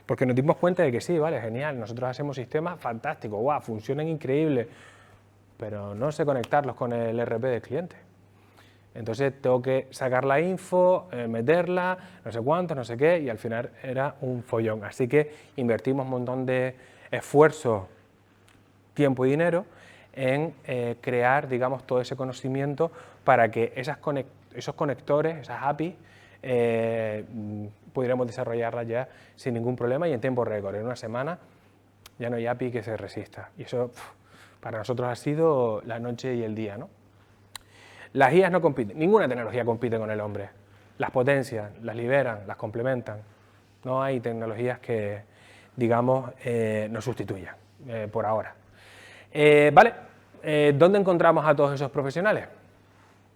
Porque nos dimos cuenta de que sí, vale, genial, nosotros hacemos sistemas fantásticos, guau, funcionan increíbles, pero no sé conectarlos con el ERP del cliente. Entonces tengo que sacar la info, meterla, no sé cuánto, no sé qué, y al final era un follón. Así que invertimos un montón de esfuerzo, tiempo y dinero en crear, digamos, todo ese conocimiento para que esos conectores, esas APIs, pudiéramos desarrollarlas ya sin ningún problema y en tiempo récord. En una semana ya no hay API que se resista. Y eso para nosotros ha sido la noche y el día, ¿no? Las IAs no compiten, ninguna tecnología compite con el hombre. Las potencian, las liberan, las complementan. No hay tecnologías que, digamos, nos sustituyan, por ahora. Vale, ¿dónde encontramos a todos esos profesionales?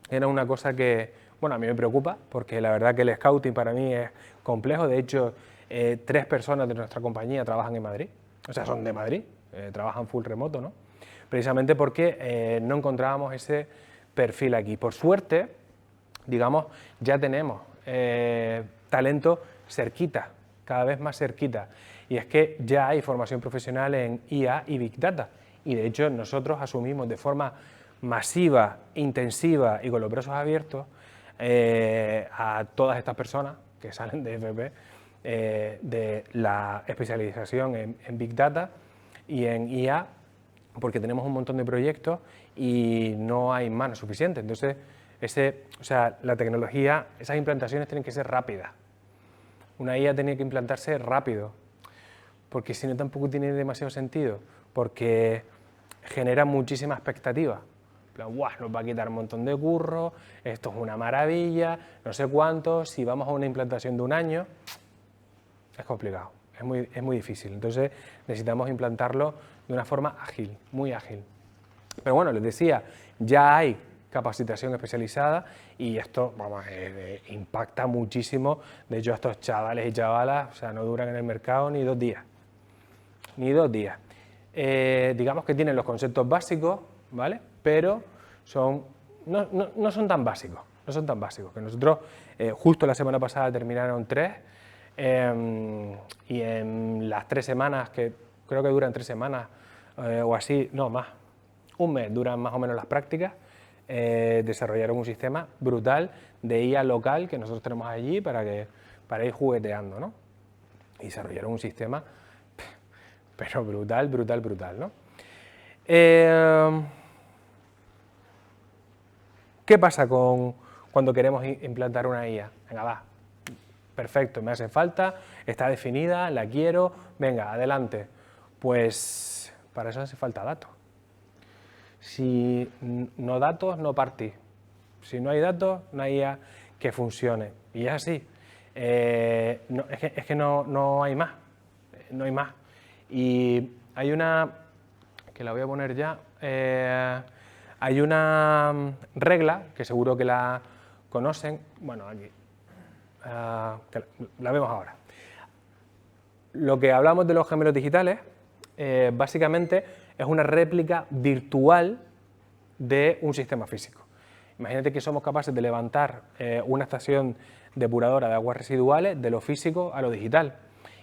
Era una cosa que, bueno, a mí me preocupa, porque la verdad que el scouting para mí es complejo. De hecho, 3 personas de nuestra compañía trabajan en Madrid, o sea, son de Madrid, trabajan full remoto, ¿no? Precisamente porque no encontrábamos ese perfil aquí. Por suerte, digamos, ya tenemos talento cerquita, cada vez más cerquita. Y es que ya hay formación profesional en IA y Big Data. Y de hecho nosotros asumimos de forma masiva, intensiva y con los brazos abiertos a todas estas personas que salen de FP de la especialización en Big Data y en IA, porque tenemos un montón de proyectos y no hay manos suficientes. Entonces, la tecnología, esas implantaciones tienen que ser rápidas. Una IA tiene que implantarse rápido, porque si no tampoco tiene demasiado sentido, porque genera muchísima expectativa. ¡Guau! Nos va a quitar un montón de curro, esto es una maravilla, no sé cuánto, si vamos a una implantación de un año, es complicado, es muy difícil. Entonces necesitamos implantarlo de una forma ágil, muy ágil. Pero bueno, les decía, ya hay capacitación especializada y esto, vamos, impacta muchísimo. De hecho, estos chavales y chavalas, o sea, no duran en el mercado ni 2 días. Ni 2 días. Digamos que tienen los conceptos básicos, ¿vale? Pero no son tan básicos, no son tan básicos. Que nosotros, justo la semana pasada terminaron 3, y en las 3 semanas, que creo que duran 3 semanas o así, no más, un mes duran más o menos las prácticas, desarrollaron un sistema brutal de IA local que nosotros tenemos allí para ir jugueteando, ¿no? Y desarrollaron un sistema, pero brutal, ¿no? ¿Qué pasa cuando queremos implantar una IA? Venga, va, perfecto, me hace falta, está definida, la quiero, venga, adelante. Pues para eso hace falta datos. Si no datos, no partís. Si no hay datos, no hay IA que funcione. Y es así. Es que no hay más. No hay más. Y hay una, que la voy a poner ya, hay una regla, que seguro que la conocen, bueno, aquí, que la vemos ahora. Lo que hablamos de los gemelos digitales, básicamente es una réplica virtual de un sistema físico. Imagínate que somos capaces de levantar una estación depuradora de aguas residuales de lo físico a lo digital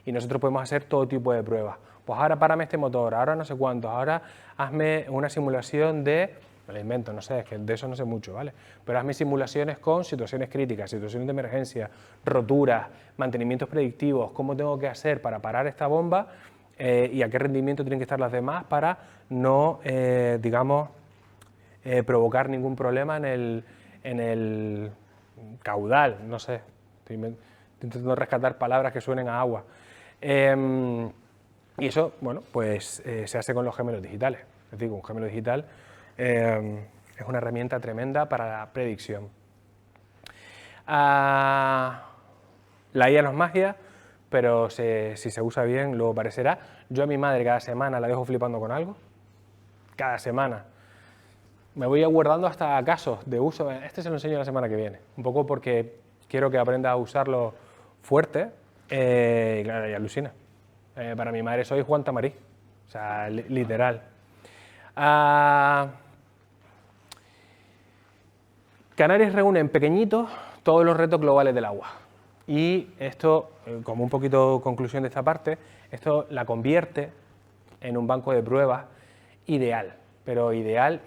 y nosotros podemos hacer todo tipo de pruebas. Pues ahora párame este motor, ahora no sé cuántos, ahora hazme una simulación de, me lo invento, no sé, es que de eso no sé mucho, ¿vale? Pero hazme simulaciones con situaciones críticas, situaciones de emergencia, roturas, mantenimientos predictivos, cómo tengo que hacer para parar esta bomba y a qué rendimiento tienen que estar las demás para no, digamos, provocar ningún problema en el caudal, no sé, estoy intentando rescatar palabras que suenen a agua. Y eso, bueno, pues se hace con los gemelos digitales. Es decir, un gemelo digital es una herramienta tremenda para la predicción. La IA no es magia, pero si se usa bien, luego parecerá. Yo a mi madre cada semana la dejo flipando con algo. Cada semana. Me voy aguardando hasta casos de uso. Este se lo enseño la semana que viene. Un poco porque quiero que aprenda a usarlo fuerte. Y claro, y alucina. Para mi madre soy Juan Tamarí. O sea, literal. Canarias reúne en pequeñitos todos los retos globales del agua. Y esto, como un poquito conclusión de esta parte, esto la convierte en un banco de pruebas ideal, pero ideal.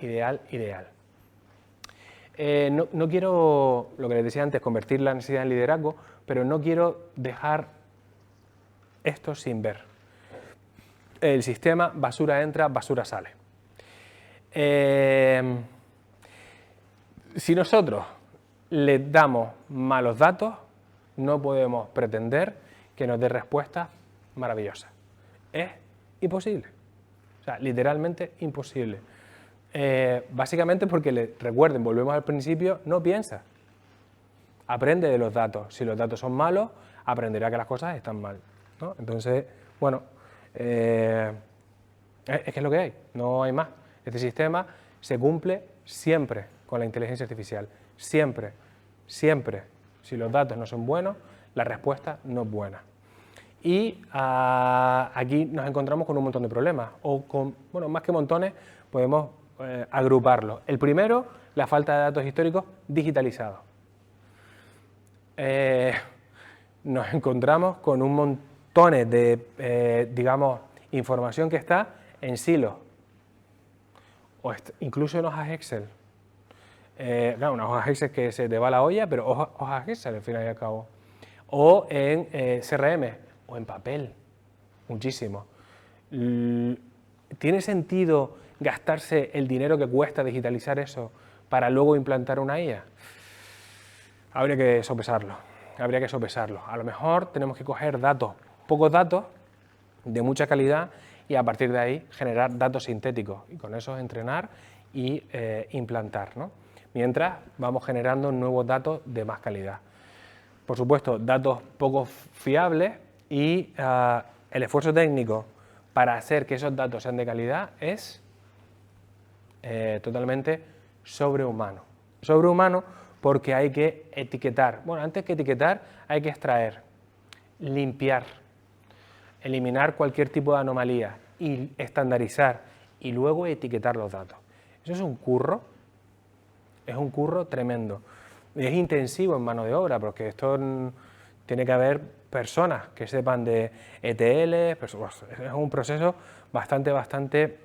No quiero, lo que les decía antes, convertir la necesidad en liderazgo, pero no quiero dejar esto sin ver. El sistema basura entra, basura sale. Si nosotros le damos malos datos, no podemos pretender que nos dé respuestas maravillosas. Es imposible. O sea, literalmente imposible. Básicamente porque, recuerden, volvemos al principio, no piensa. Aprende de los datos. Si los datos son malos, aprenderá que las cosas están mal, ¿no? Entonces, bueno, es que es lo que hay, no hay más. Este sistema se cumple siempre con la inteligencia artificial. Siempre, siempre. Si los datos no son buenos, la respuesta no es buena. Y aquí nos encontramos con un montón de problemas, o con, bueno, más que montones, podemos agruparlos. El primero, la falta de datos históricos digitalizados. Nos encontramos con un montón de, digamos, información que está en silos, o incluso en hojas Excel. Claro, unas hojas Excel que se te va la olla, pero hojas Excel al final y al cabo. O en CRM, o en papel, muchísimo. ¿Tiene sentido gastarse el dinero que cuesta digitalizar eso para luego implantar una IA? Habría que sopesarlo, habría que sopesarlo. A lo mejor tenemos que coger datos, pocos datos, de mucha calidad, y a partir de ahí generar datos sintéticos, y con eso entrenar y implantar, ¿no? Mientras vamos generando nuevos datos de más calidad. Por supuesto, datos poco fiables, y el esfuerzo técnico para hacer que esos datos sean de calidad es totalmente sobrehumano. Sobrehumano porque hay que etiquetar. Bueno, antes que etiquetar hay que extraer, limpiar, eliminar cualquier tipo de anomalía y estandarizar y luego etiquetar los datos. Eso es un curro tremendo. Es intensivo en mano de obra porque esto tiene que haber personas que sepan de ETL, es un proceso bastante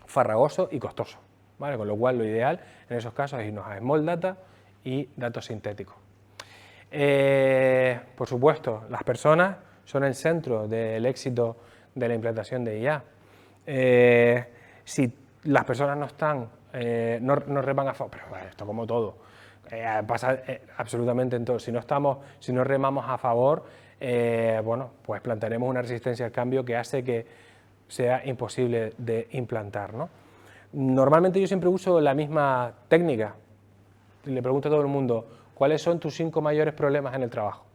farragoso y costoso, ¿vale? Con lo cual lo ideal en esos casos es irnos a Small Data y datos sintéticos. Por supuesto, las personas son el centro del éxito de la implantación de IA. Si las personas no están, no reman a favor, pero bueno, esto como todo, pasa absolutamente en todo. Si no remamos a favor, bueno, pues plantaremos una resistencia al cambio que hace que sea imposible de implantar, ¿no? Normalmente yo siempre uso la misma técnica. Le pregunto a todo el mundo, ¿cuáles son tus 5 mayores problemas en el trabajo?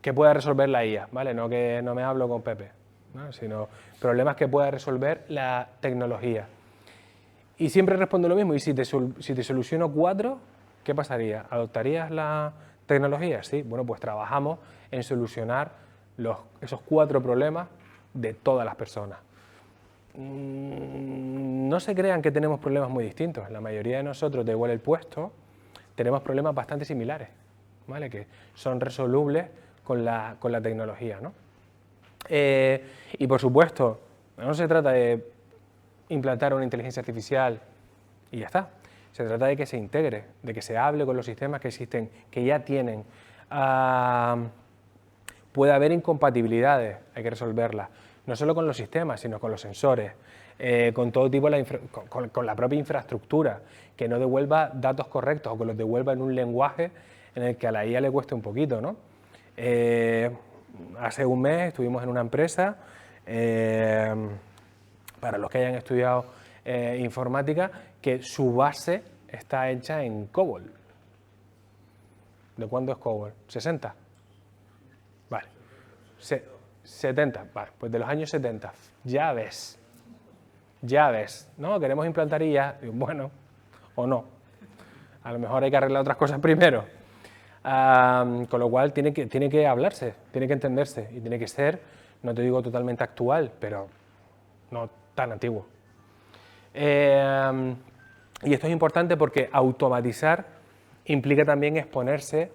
Que pueda resolver la IA, ¿vale? No que no me hablo con Pepe, ¿no? Sino problemas que pueda resolver la tecnología. Y siempre respondo lo mismo, y si te soluciono 4, ¿qué pasaría? ¿Adoptarías la tecnología? Sí, bueno, pues trabajamos en solucionar esos 4 problemas de todas las personas. No se crean que tenemos problemas muy distintos. La mayoría de nosotros, da igual el puesto, tenemos problemas bastante similares, ¿vale? Que son resolubles con la tecnología, ¿no? Y por supuesto, no se trata de implantar una inteligencia artificial y ya está. Se trata de que se integre, de que se hable con los sistemas que existen, que ya tienen. Puede haber incompatibilidades, hay que resolverlas, no solo con los sistemas, sino con los sensores, con todo tipo con la propia infraestructura, que no devuelva datos correctos o que los devuelva en un lenguaje en el que a la IA le cueste un poquito, ¿no? Hace un mes estuvimos en una empresa, para los que hayan estudiado informática, que su base está hecha en COBOL. ¿De cuándo es COBOL? ¿60? Vale. 70, vale, pues de los años 70. Ya ves, ¿no? Queremos implantar IA, bueno, o no. A lo mejor hay que arreglar otras cosas primero. Con lo cual tiene que hablarse, tiene que entenderse y tiene que ser, no te digo totalmente actual, pero no tan antiguo. Y esto es importante porque automatizar implica también exponerse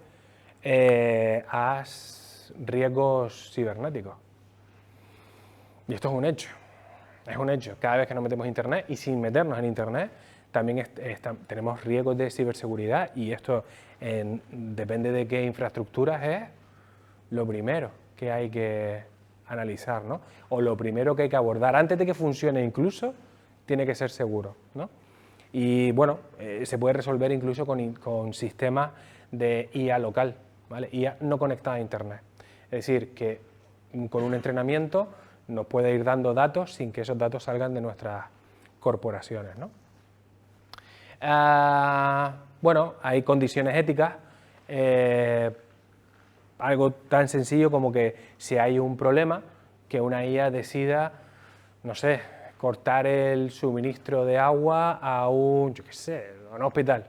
a riesgos cibernéticos. Y esto es un hecho, Cada vez que nos metemos en Internet y sin meternos en Internet, también tenemos riesgos de ciberseguridad, y esto depende de qué infraestructuras es lo primero que hay que analizar, ¿no? O lo primero que hay que abordar. Antes de que funcione incluso, tiene que ser seguro, ¿no? Y bueno, se puede resolver incluso con sistemas de IA local, ¿vale? IA no conectada a Internet. Es decir, que con un entrenamiento nos puede ir dando datos sin que esos datos salgan de nuestras corporaciones, ¿no? Bueno, hay condiciones éticas, algo tan sencillo como que si hay un problema, que una IA decida, no sé, cortar el suministro de agua a un hospital.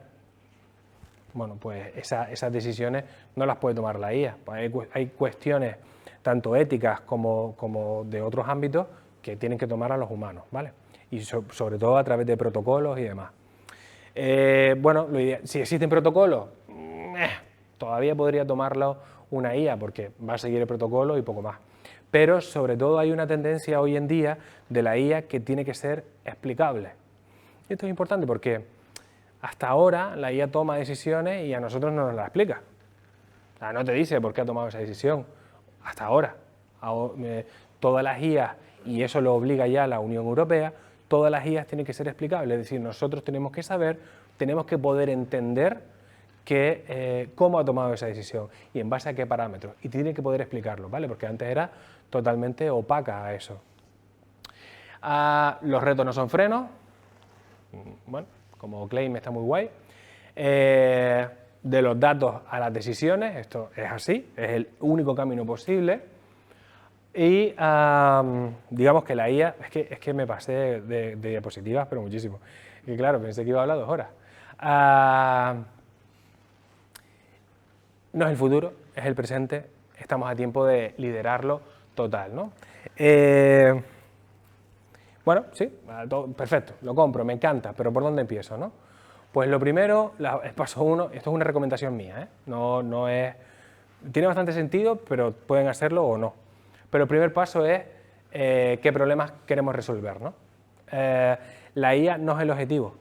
Bueno, pues esas decisiones no las puede tomar la IA. Pues hay cuestiones tanto éticas como de otros ámbitos que tienen que tomar a los humanos, ¿vale? Y sobre todo a través de protocolos y demás. Bueno, si existen protocolos, todavía podría tomarlo una IA porque va a seguir el protocolo y poco más. Pero sobre todo hay una tendencia hoy en día de la IA que tiene que ser explicable. Y esto es importante porque hasta ahora la IA toma decisiones y a nosotros no nos las explica. O sea, no te dice por qué ha tomado esa decisión. Hasta ahora. Todas las IA, y eso lo obliga ya la Unión Europea, todas las IAs tienen que ser explicables, es decir, nosotros tenemos que saber, tenemos que poder entender cómo ha tomado esa decisión y en base a qué parámetros, y tiene que poder explicarlo, ¿vale? Porque antes era totalmente opaca a eso. Los retos no son frenos, bueno, como claim está muy guay. De los datos a las decisiones, esto es así, es el único camino posible. Y digamos que la IA, es que me pasé de diapositivas, pero muchísimo. Y claro, pensé que iba a hablar 2 horas. No es el futuro, es el presente, estamos a tiempo de liderarlo total, ¿no? Bueno, sí, perfecto, lo compro, me encanta, pero ¿por dónde empiezo, no? Pues lo primero, el paso 1, esto es una recomendación mía, ¿eh? No es... Tiene bastante sentido, pero pueden hacerlo o no. Pero el primer paso es qué problemas queremos resolver, ¿no? La IA no es el objetivo.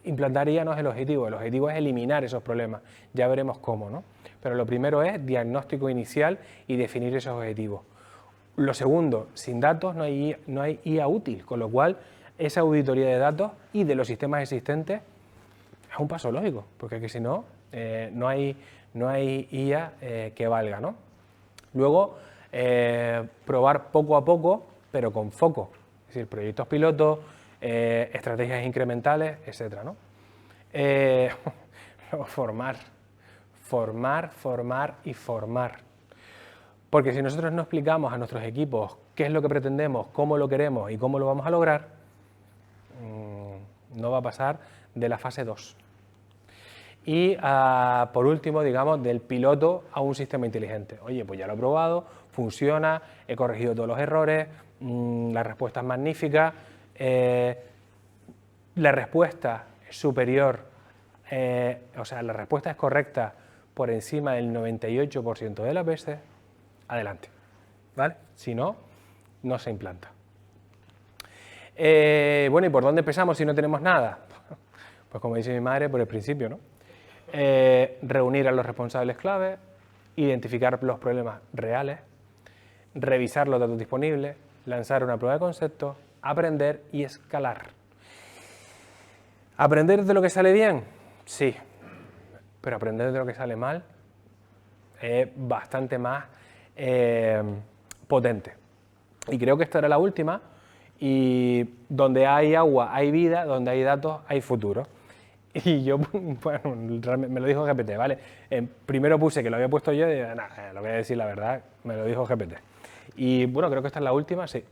Implantar IA no es el objetivo es eliminar esos problemas, ya veremos cómo, ¿no? Pero lo primero es diagnóstico inicial y definir esos objetivos. Lo segundo, sin datos no hay IA útil, con lo cual esa auditoría de datos y de los sistemas existentes es un paso lógico, porque si no, no hay IA que valga, ¿no? Luego, probar poco a poco, pero con foco, es decir, proyectos pilotos, estrategias incrementales, etcétera, ¿no? Luego formar y formar. Porque si nosotros no explicamos a nuestros equipos qué es lo que pretendemos, cómo lo queremos y cómo lo vamos a lograr, no va a pasar de la fase 2. Y por último, digamos, del piloto a un sistema inteligente. Oye, pues ya lo he probado, funciona, he corregido todos los errores, la respuesta es magnífica, la respuesta es superior, o sea, la respuesta es correcta por encima del 98% de las veces, adelante, ¿vale? Si no, no se implanta. Bueno, ¿y por dónde empezamos si no tenemos nada? Pues como dice mi madre, por el principio, ¿no? Reunir a los responsables clave, identificar los problemas reales, revisar los datos disponibles, lanzar una prueba de concepto, aprender y escalar. ¿Aprender de lo que sale bien? Sí, pero aprender de lo que sale mal es bastante más potente. Y creo que esta era la última, y donde hay agua hay vida, donde hay datos hay futuro. Y yo, bueno, me lo dijo GPT, ¿vale? Primero puse que lo había puesto yo y dije, nah, lo voy a decir la verdad, me lo dijo GPT. Y bueno, creo que esta es la última, sí.